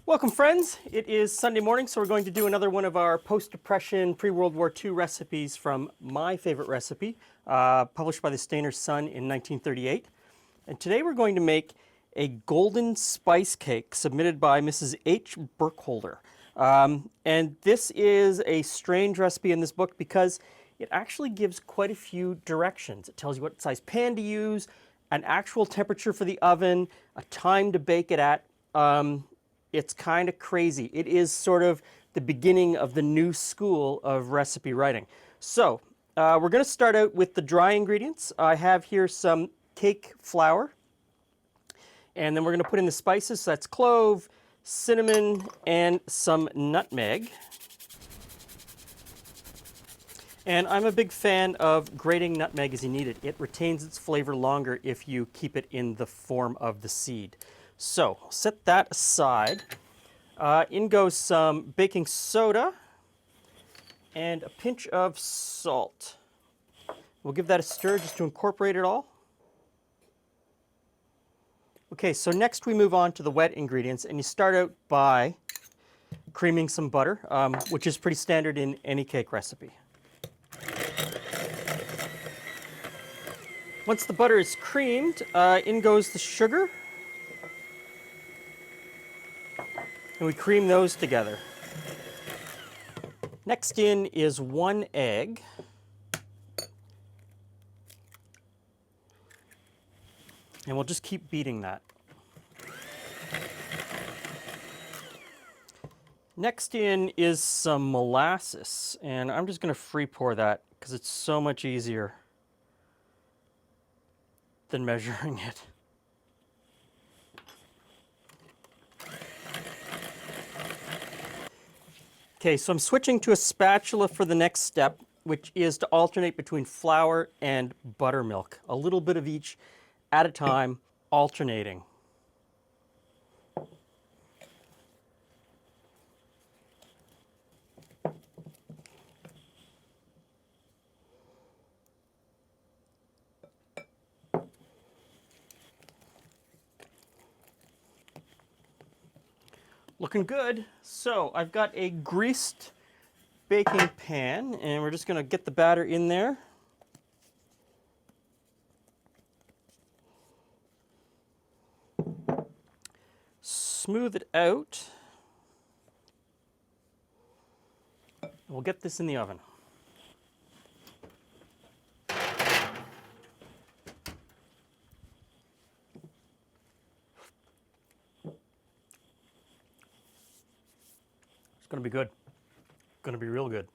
Welcome, friends. It is Sunday morning, so we're going to do another one of our post-Depression, pre-World War II recipes from My Favorite Recipe, published by the Stainer Sun in 1938. And today we're going to make a golden spice cake submitted by Mrs. H. Burkholder. And this is a strange recipe in this book because it actually gives quite a few directions. It tells you what size pan to use, an actual temperature for the oven, a time to bake it at. It's kind of crazy. It is sort of the beginning of the new school of recipe writing. So we're going to start out with the dry ingredients. I have here some cake flour, and then we're going to put in the spices. So that's clove, cinnamon, and some nutmeg. And I'm a big fan of grating nutmeg as you need it. It retains its flavor longer if you keep it in the form of the seed. So set that aside. In goes some baking soda and a pinch of salt. We'll give that a stir just to incorporate it all. Okay, so next we move on to the wet ingredients, and you start out by creaming some butter, which is pretty standard in any cake recipe. Once the butter is creamed, in goes the sugar. And we cream those together. Next in is 1 egg. And we'll just keep beating that. Next in is some molasses. And I'm just going to free pour that because it's so much easier than measuring it. Okay, so I'm switching to a spatula for the next step, which is to alternate between flour and buttermilk. A little bit of each at a time, alternating. Looking good. So I've got a greased baking pan, and we're just going to get the batter in there. Smooth it out. We'll get this in the oven. It's going to be good. Going to be real good.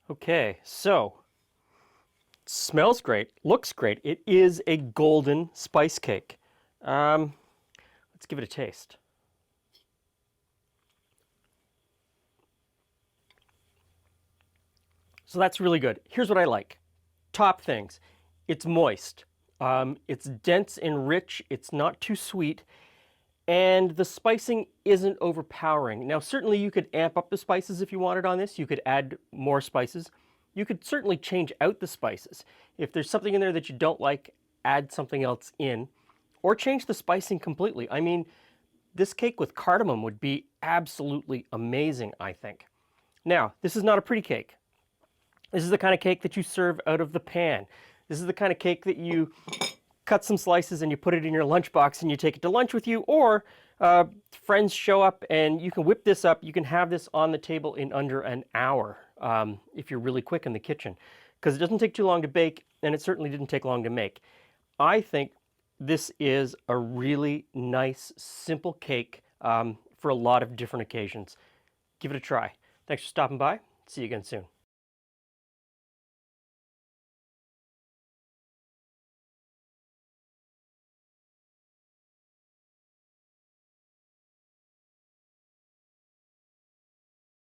Okay, so smells great, looks great. It is a golden spice cake. Let's give it a taste. So that's really good. Here's what I like. Top things. It's moist. It's dense and rich. It's not too sweet. And the spicing isn't overpowering. Now, certainly you could amp up the spices if you wanted on this. You could add more spices. You could certainly change out the spices. If there's something in there that you don't like, add something else in. Or change the spicing completely. I mean, this cake with cardamom would be absolutely amazing, I think. Now, this is not a pretty cake. This is the kind of cake that you serve out of the pan. This is the kind of cake that you cut some slices and you put it in your lunchbox and you take it to lunch with you, or friends show up and you can whip this up. You can have this on the table in under an hour if you're really quick in the kitchen, because it doesn't take too long to bake, and it certainly didn't take long to make. I think this is a really nice, simple cake for a lot of different occasions. Give it a try. Thanks for stopping by. See you again soon.